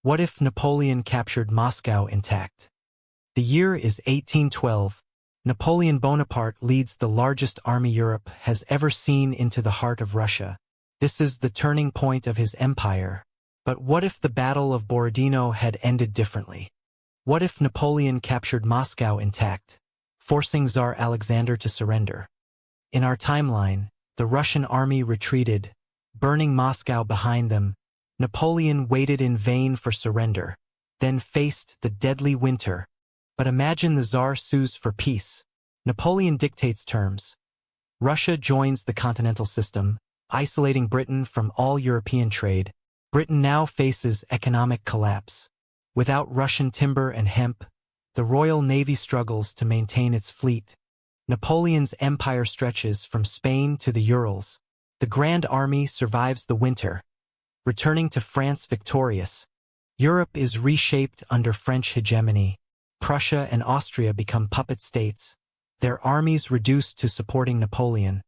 What if Napoleon captured Moscow intact? The year is 1812. Napoleon Bonaparte leads the largest army Europe has ever seen into the heart of Russia. This is the turning point of his empire. But what if the Battle of Borodino had ended differently? What if Napoleon captured Moscow intact, forcing Tsar Alexander to surrender? In our timeline, the Russian army retreated, burning Moscow behind them. Napoleon waited in vain for surrender, then faced the deadly winter. But imagine the Tsar sues for peace. Napoleon dictates terms. Russia joins the continental system, isolating Britain from all European trade. Britain now faces economic collapse. Without Russian timber and hemp, the Royal Navy struggles to maintain its fleet. Napoleon's empire stretches from Spain to the Urals. The Grand Army survives the winter, returning to France victorious. Europe is reshaped under French hegemony. Prussia and Austria become puppet states, their armies reduced to supporting Napoleon.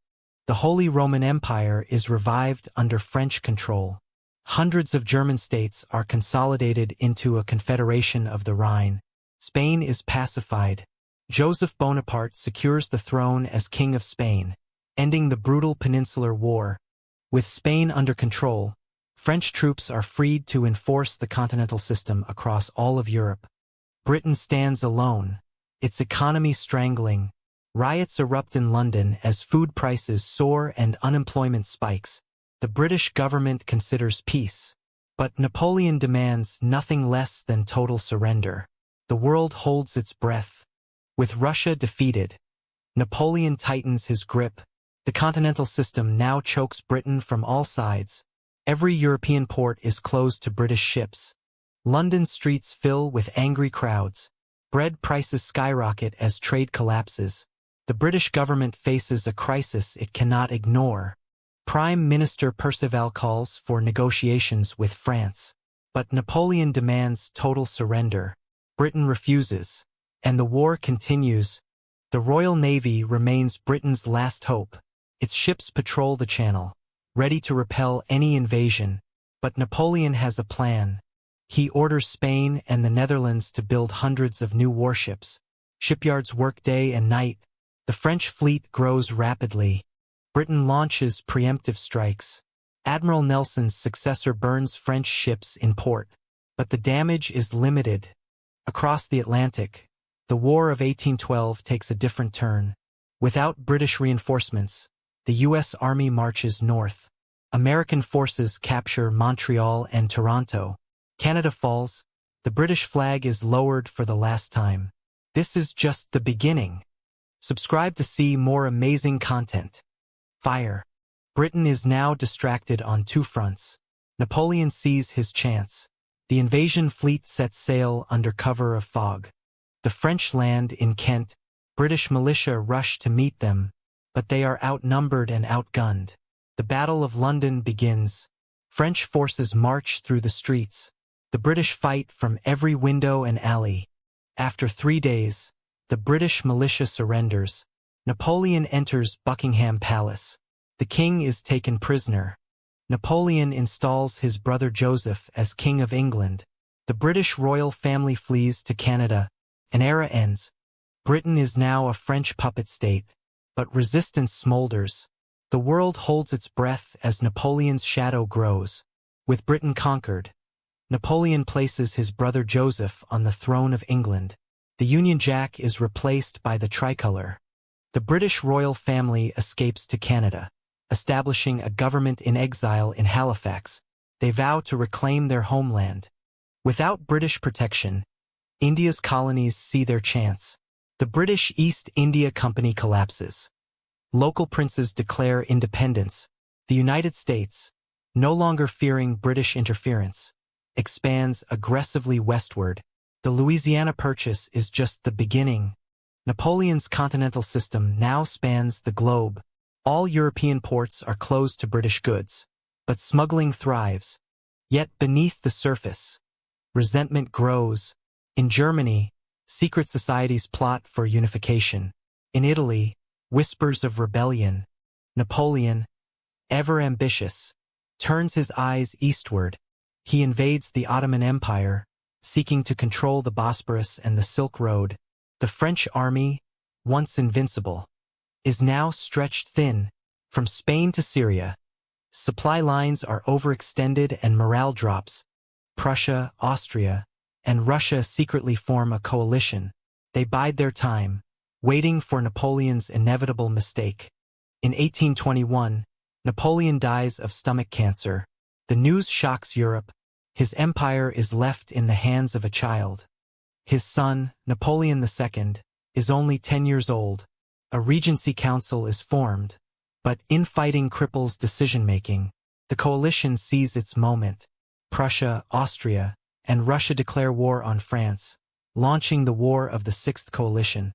The Holy Roman Empire is revived under French control. Hundreds of German states are consolidated into a confederation of the Rhine. Spain is pacified. Joseph Bonaparte secures the throne as King of Spain, ending the brutal Peninsular War. With Spain under control, French troops are freed to enforce the continental system across all of Europe. Britain stands alone, its economy strangling. Riots erupt in London as food prices soar and unemployment spikes. The British government considers peace, but Napoleon demands nothing less than total surrender. The world holds its breath. With Russia defeated, Napoleon tightens his grip. The continental system now chokes Britain from all sides. Every European port is closed to British ships. London streets fill with angry crowds. Bread prices skyrocket as trade collapses. The British government faces a crisis it cannot ignore. Prime Minister Perceval calls for negotiations with France. But Napoleon demands total surrender. Britain refuses, and the war continues. The Royal Navy remains Britain's last hope. Its ships patrol the Channel, ready to repel any invasion. But Napoleon has a plan. He orders Spain and the Netherlands to build hundreds of new warships. Shipyards work day and night. The French fleet grows rapidly. Britain launches preemptive strikes. Admiral Nelson's successor burns French ships in port. But the damage is limited. Across the Atlantic, the War of 1812 takes a different turn. Without British reinforcements, the U.S. Army marches north. American forces capture Montreal and Toronto. Canada falls. The British flag is lowered for the last time. This is just the beginning. Subscribe to see more amazing content. Fire. Britain is now distracted on two fronts. Napoleon sees his chance. The invasion fleet sets sail under cover of fog. The French land in Kent. British militia rush to meet them, but they are outnumbered and outgunned. The Battle of London begins. French forces march through the streets. The British fight from every window and alley. After 3 days, the British militia surrenders. Napoleon enters Buckingham Palace. The king is taken prisoner. Napoleon installs his brother Joseph as King of England. The British royal family flees to Canada. An era ends. Britain is now a French puppet state, but resistance smolders. The world holds its breath as Napoleon's shadow grows. With Britain conquered, Napoleon places his brother Joseph on the throne of England. The Union Jack is replaced by the tricolor. The British royal family escapes to Canada, establishing a government in exile in Halifax. They vow to reclaim their homeland. Without British protection, India's colonies see their chance. The British East India Company collapses. Local princes declare independence. The United States, no longer fearing British interference, expands aggressively westward. The Louisiana Purchase is just the beginning. Napoleon's continental system now spans the globe. All European ports are closed to British goods, but smuggling thrives. Yet beneath the surface, resentment grows. In Germany, secret societies plot for unification. In Italy, whispers of rebellion. Napoleon, ever ambitious, turns his eyes eastward. He invades the Ottoman Empire, seeking to control the Bosporus and the Silk Road. The French army, once invincible, is now stretched thin. From Spain to Syria, supply lines are overextended and morale drops. Prussia, Austria, and Russia secretly form a coalition. They bide their time, waiting for Napoleon's inevitable mistake. In 1821, Napoleon dies of stomach cancer. The news shocks Europe. His empire is left in the hands of a child. His son, Napoleon II, is only 10 years old. A regency council is formed, but infighting cripples decision-making. The coalition sees its moment. Prussia, Austria, and Russia declare war on France, launching the War of the Sixth Coalition.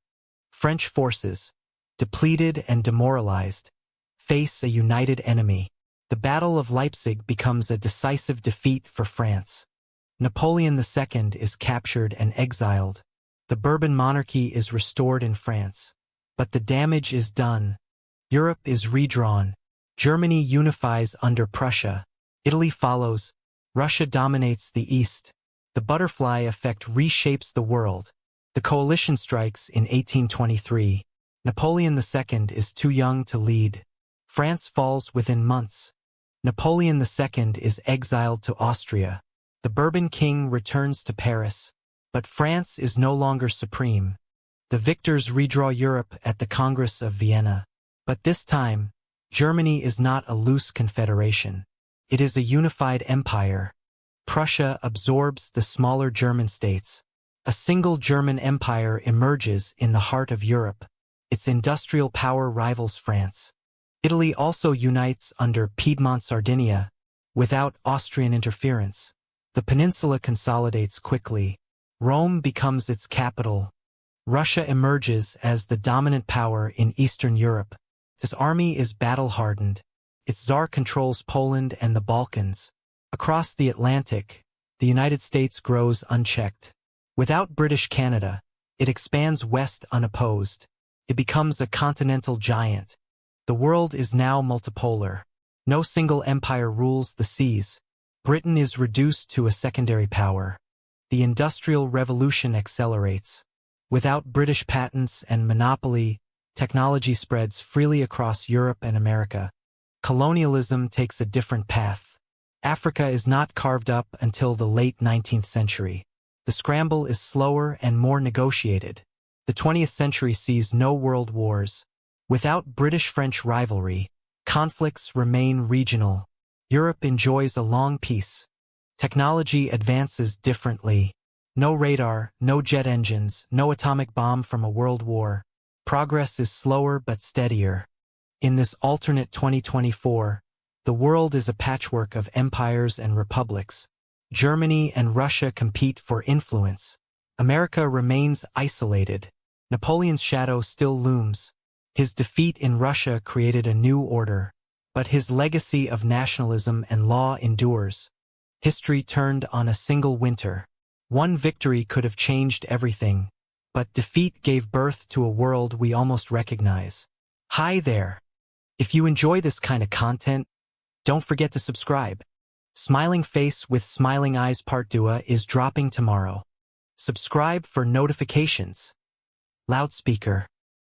French forces, depleted and demoralized, face a united enemy. The Battle of Leipzig becomes a decisive defeat for France. Napoleon II is captured and exiled. The Bourbon monarchy is restored in France. But the damage is done. Europe is redrawn. Germany unifies under Prussia. Italy follows. Russia dominates the East. The butterfly effect reshapes the world. The coalition strikes in 1823. Napoleon II is too young to lead. France falls within months. Napoleon II is exiled to Austria. The Bourbon king returns to Paris. But France is no longer supreme. The victors redraw Europe at the Congress of Vienna. But this time, Germany is not a loose confederation. It is a unified empire. Prussia absorbs the smaller German states. A single German empire emerges in the heart of Europe. Its industrial power rivals France. Italy also unites under Piedmont Sardinia, without Austrian interference. The peninsula consolidates quickly. Rome becomes its capital. Russia emerges as the dominant power in Eastern Europe. Its army is battle-hardened. Its czar controls Poland and the Balkans. Across the Atlantic, the United States grows unchecked. Without British Canada, it expands west unopposed. It becomes a continental giant. The world is now multipolar. No single empire rules the seas. Britain is reduced to a secondary power. The Industrial Revolution accelerates. Without British patents and monopoly, technology spreads freely across Europe and America. Colonialism takes a different path. Africa is not carved up until the late 19th century. The scramble is slower and more negotiated. The 20th century sees no world wars. Without British-French rivalry, conflicts remain regional. Europe enjoys a long peace. Technology advances differently. No radar, no jet engines, no atomic bomb from a world war. Progress is slower but steadier. In this alternate 2024, the world is a patchwork of empires and republics. Germany and Russia compete for influence. America remains isolated. Napoleon's shadow still looms. His defeat in Russia created a new order, but his legacy of nationalism and law endures. History turned on a single winter. One victory could have changed everything, but defeat gave birth to a world we almost recognize. Hi there! If you enjoy this kind of content, don't forget to subscribe. Smiling Face with Smiling Eyes Part 2 is dropping tomorrow. Subscribe for notifications. Loudspeaker.